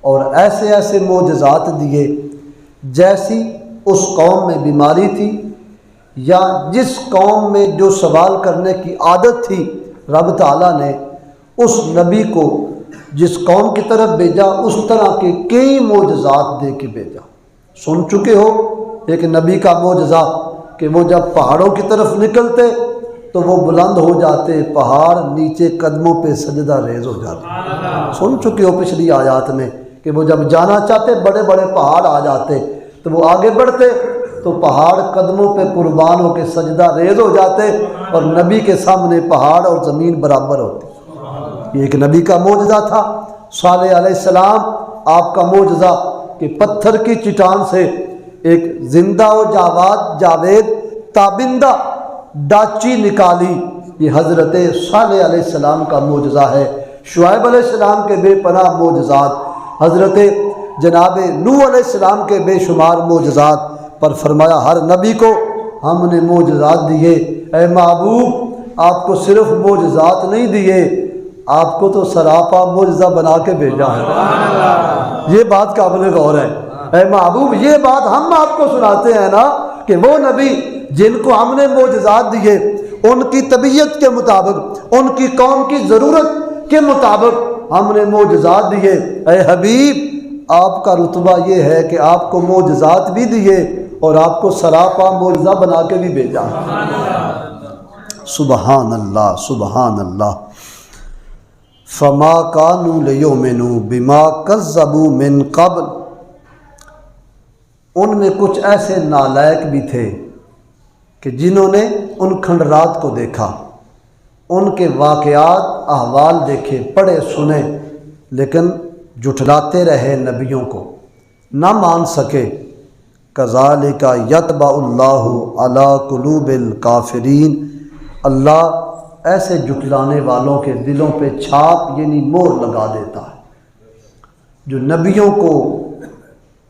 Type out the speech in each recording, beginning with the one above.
اور ایسے ایسے معجزات دیے جیسی اس قوم میں بیماری تھی یا جس قوم میں جو سوال کرنے کی عادت تھی، رب تعالیٰ نے اس نبی کو جس قوم کی طرف بھیجا اس طرح کے کئی معجزات دے کے بھیجا۔ سن چکے ہو ایک نبی کا معجزہ کہ وہ جب پہاڑوں کی طرف نکلتے تو وہ بلند ہو جاتے، پہاڑ نیچے قدموں پہ سجدہ ریز ہو جاتے۔ سن چکے ہو پچھلی آیات میں کہ وہ جب جانا چاہتے بڑے بڑے پہاڑ آ جاتے تو وہ آگے بڑھتے تو پہاڑ قدموں پہ قربان ہو کے سجدہ ریز ہو جاتے اور نبی کے سامنے پہاڑ اور زمین برابر ہوتی۔ یہ ایک نبی کا معجزہ تھا۔ صالح علیہ السلام آپ کا معجزہ کہ پتھر کی چٹان سے ایک زندہ و جاوید تابندہ ڈاچی نکالی، یہ حضرت صالح علیہ السلام کا معجزہ ہے۔ شعیب علیہ السلام کے بے پناہ معجزات، حضرت جناب نوح علیہ السلام کے بے شمار معجزات، پر فرمایا ہر نبی کو ہم نے معجزات دیے۔ اے محبوب آپ کو صرف معجزات نہیں دیے، آپ کو تو سراپا معجزہ بنا کے بھیجا ہے۔ یہ بات قابل غور ہے۔ اے محبوب یہ بات ہم آپ کو سناتے ہیں نا کہ وہ نبی جن کو ہم نے معجزات دیے ان کی طبیعت کے مطابق، ان کی قوم کی ضرورت کے مطابق ہم نے معجزات دیے۔ اے حبیب آپ کا رتبہ یہ ہے کہ آپ کو معجزات بھی دیے اور آپ کو سراپا معجزہ بنا کے بھی بھیجا۔ سبحان اللہ سبحان اللہ۔ فما کانوا لیؤمنوا بما کذبوا من قبل، ان میں کچھ ایسے نالائق بھی تھے کہ جنہوں نے ان کھنڈرات کو دیکھا، ان کے واقعات احوال دیکھے، پڑھے سنے، لیکن جھٹلاتے رہے نبیوں کو، نہ مان سکے۔ کذالک یطبع اللہ علی قلوب الکافرین، اللہ ایسے جھٹلانے والوں کے دلوں پہ چھاپ یعنی مہر لگا دیتا ہے۔ جو نبیوں کو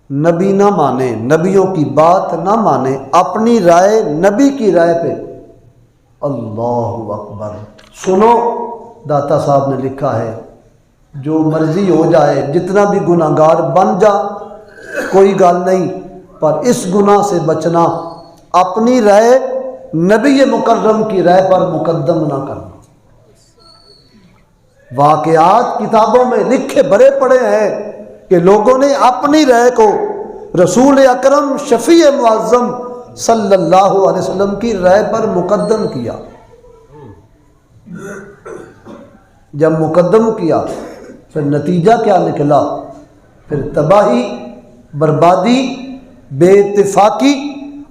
نبی نہ مانے، نبیوں کی بات نہ مانے، اپنی رائے نبی کی رائے پہ، اللہ اکبر۔ سنو داتا صاحب نے لکھا ہے جو مرضی ہو جائے، جتنا بھی گناہ گار بن جا کوئی گل نہیں، پر اس گناہ سے بچنا، اپنی رائے نبی مکرم کی رائے پر مقدم نہ کرنا۔ واقعات کتابوں میں لکھے بھرے پڑے ہیں کہ لوگوں نے اپنی رائے کو رسول اکرم شفیع معظم صلی اللہ علیہ وسلم کی رائے پر مقدم کیا۔ جب مقدم کیا پھر نتیجہ کیا نکلا؟ پھر تباہی، بربادی، بے اتفاقی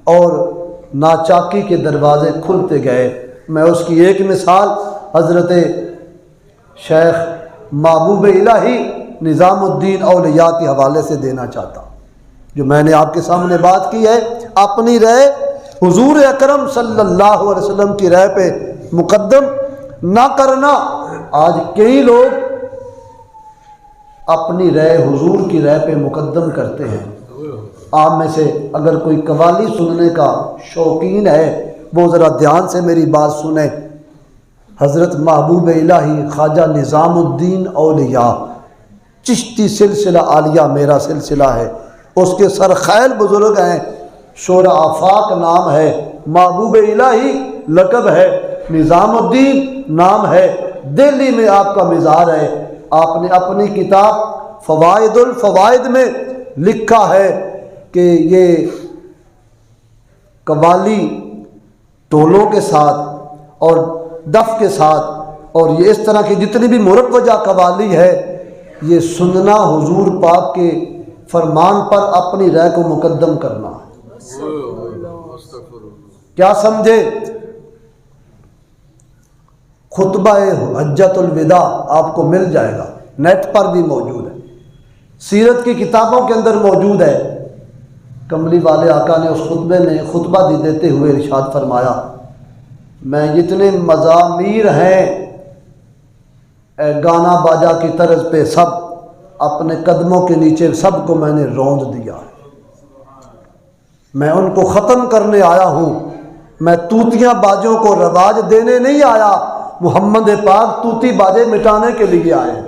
اور ناچاکی کے دروازے کھلتے گئے۔ میں اس کی ایک مثال حضرت شیخ محبوب الہی نظام الدین اولیاء کے حوالے سے دینا چاہتا ہوں، جو میں نے آپ کے سامنے بات کی ہے۔ اپنی رائے حضور اکرم صلی اللہ علیہ وسلم کی رائے پہ مقدم نہ کرنا۔ آج کئی لوگ اپنی رائے حضور کی رائے پہ مقدم کرتے ہیں۔ آپ میں سے اگر کوئی قوالی سننے کا شوقین ہے وہ ذرا دھیان سے میری بات سنیں۔ حضرت محبوب الہی خواجہ نظام الدین اولیاء، چشتی سلسلہ عالیہ میرا سلسلہ ہے، اس کے سرخیل بزرگ ہیں، شورا آفاق نام ہے، محبوب الہی لقب ہے، نظام الدین نام ہے، دہلی میں آپ کا مزار ہے۔ آپ نے اپنی کتاب فوائد الفوائد میں لکھا ہے کہ یہ قوالی ٹولوں کے ساتھ اور دف کے ساتھ اور یہ اس طرح کی جتنی بھی مروجہ قوالی ہے، یہ سننا حضور پاک کے فرمان پر اپنی رائے کو مقدم کرنا ہے۔ کیا سمجھے؟ خطبہ حجت الوداع آپ کو مل جائے گا، نیٹ پر بھی موجود ہے، سیرت کی کتابوں کے اندر موجود ہے۔ کملی والے آقا نے اس خطبے میں خطبہ دیتے ہوئے ارشاد فرمایا، میں جتنے مزامیر ہیں گانا باجا کی طرز پہ سب اپنے قدموں کے نیچے سب کو میں نے روند دیا، میں ان کو ختم کرنے آیا ہوں۔ میں توتیاں باجوں کو رواج دینے نہیں آیا، محمد پاک توتی باجے مٹانے کے لیے آئے ہیں۔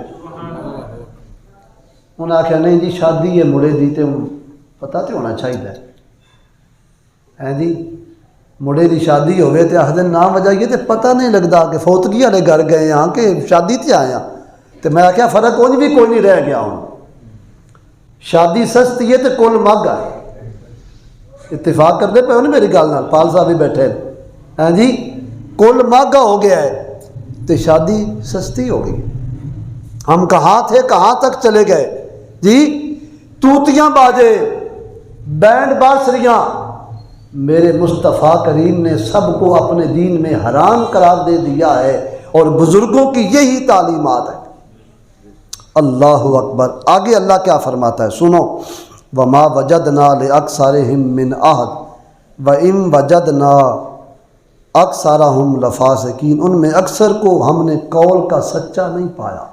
انہیں آخیا نہیں جی شادی ہے مڑے دی تے پتہ تو ہونا چاہیے ہے جی مڑے دی شادی ہوئے تے آخر نہ وجائیے تے پتہ نہیں لگتا کہ فوتگی والے گھر گئے ہاں کہ شادی تے آئے ہاں تے میں آخیا فرق کچھ بھی کوئی نہیں رہ گیا ہوں شادی سستی ہے تے کل مگ ہے اتفاق کرتے پے ہو نا میری گل نال پال صاحب بھی بیٹھے ہیں جی کل ماگا ہو گیا ہے تو شادی سستی ہو گئی ہم کہاں تھے کہاں تک چلے گئے جی توتیاں باجے بینڈ بانسریاں میرے مصطفیٰ کریم نے سب کو اپنے دین میں حرام قرار دے دیا ہے اور بزرگوں کی یہی تعلیمات ہے اللہ اکبر آگے اللہ کیا فرماتا ہے سنو وما وجدنا لأکثرہم من عہد وإن وجدنا اکثرہم لفاسقین ان میں اکثر کو ہم نے قول کا سچا نہیں پایا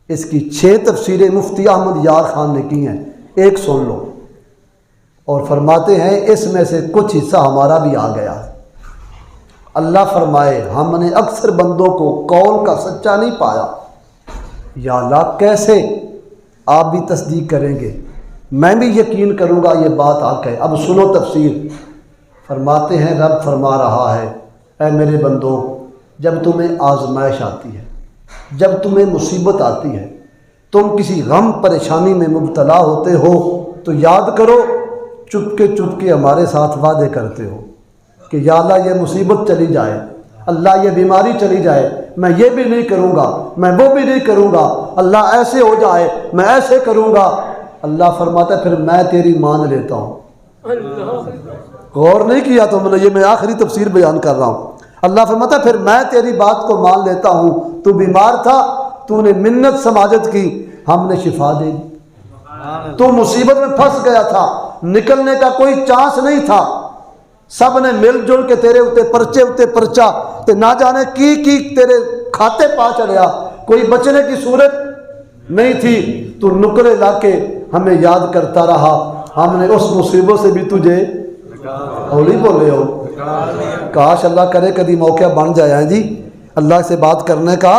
اس کی 6 تفسیریں مفتی احمد یار خان نے کی ہیں ایک سن لو اور فرماتے ہیں اس میں سے کچھ حصہ ہمارا بھی آ گیا ہے اللہ فرمائے ہم نے اکثر بندوں کو قول کا سچا نہیں پایا یا اللہ کیسے آپ بھی تصدیق کریں گے میں بھی یقین کروں گا یہ بات حق ہے اب سنو تفسیر فرماتے ہیں رب فرما رہا ہے اے میرے بندوں جب تمہیں آزمائش آتی ہے جب تمہیں مصیبت آتی ہے تم کسی غم پریشانی میں مبتلا ہوتے ہو تو یاد کرو چپ کے ہمارے ساتھ وعدے کرتے ہو کہ یا اللہ یہ مصیبت چلی جائے اللہ یہ بیماری چلی جائے میں یہ بھی نہیں کروں گا میں وہ بھی نہیں کروں گا اللہ ایسے ہو جائے میں ایسے کروں گا اللہ فرماتا ہے پھر میں تیری مان لیتا ہوں غور نہیں کیا تم نے یہ میں آخری تفسیر بیان کر رہا ہوں اللہ فرماتا ہے پھر میں تیری بات کو مان لیتا ہوں تو بیمار تھا تو نے منت سماجت کی ہم نے شفا دے دی تو مصیبت میں پھنس گیا تھا نکلنے کا کوئی چانس نہیں تھا سب نے مل جل کے تیرے اتے پرچا تے نہ جانے کی تیرے کھاتے پا چڑیا کوئی بچنے کی صورت نہیں تھی تو نکرے لا کے ہمیں یاد کرتا رہا ہم نے اس مصیبت سے بھی تجھے ہولی بولے ہو کاش اللہ کرے کبھی موقع بن جائے ہیں جی اللہ سے بات کرنے کا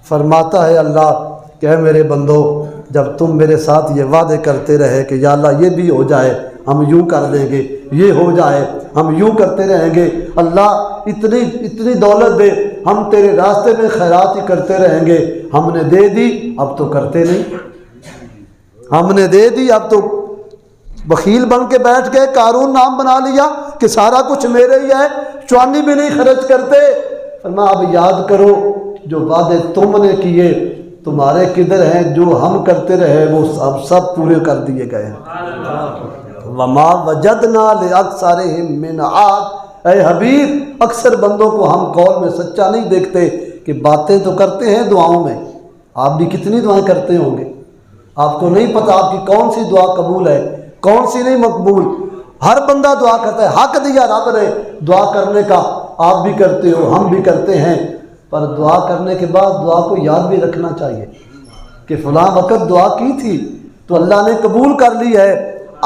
فرماتا ہے اللہ کہ اے میرے بندو جب تم میرے ساتھ یہ وعدے کرتے رہے کہ یا اللہ یہ بھی ہو جائے ہم یوں کر دیں گے یہ ہو جائے ہم یوں کرتے رہیں گے اللہ اتنی دولت دے ہم تیرے راستے میں خیرات ہی کرتے رہیں گے ہم نے دے دی اب تو کرتے نہیں ہم نے دے دی اب تو بخیل بن کے بیٹھ گئے قارون نام بنا لیا کہ سارا کچھ میرے ہی ہے چوانی بھی نہیں خرچ کرتے فرمایا اب یاد کرو جو وعدے تم نے کیے تمہارے کدھر ہیں جو ہم کرتے رہے وہ سب پورے کر دیے گئے ہیں وما وجدنا لأکثرہم من عہد اے حبیب اکثر بندوں کو ہم قول میں سچا نہیں دیکھتے کہ باتیں تو کرتے ہیں دعاؤں میں آپ بھی کتنی دعائیں کرتے ہوں گے آپ کو نہیں پتہ آپ کی کون سی دعا قبول ہے کون سی نہیں مقبول ہر بندہ دعا کرتا ہے حق دیا رب نے دعا کرنے کا آپ بھی کرتے ہو ہم بھی کرتے ہیں پر دعا کرنے کے بعد دعا کو یاد بھی رکھنا چاہیے کہ فلاں وقت دعا کی تھی تو اللہ نے قبول کر لی ہے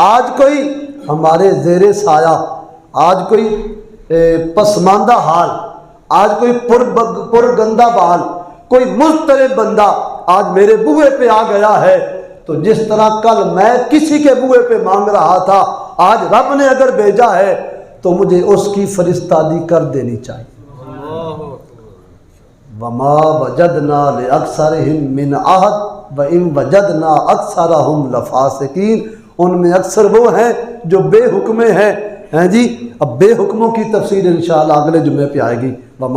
آج کوئی ہمارے زیر سایہ آج کوئی پسماندہ حال آج کوئی پر گندہ بال کوئی مضطرب بندہ آج میرے بوئے پہ آ گیا ہے تو جس طرح کل میں کسی کے بوئے پہ مانگ رہا تھا آج رب نے اگر بھیجا ہے تو مجھے اس کی فرستادی کر دینی چاہیے وما وجدنا لأکثرہم من عہد وإن وجدنا اکثرہم لفاسقین ان میں اکثر وہ ہیں جو بے حکمے ہیں جی اب بے حکموں کی تفسیر انشاءاللہ اگلے جمعے پہ آئے گی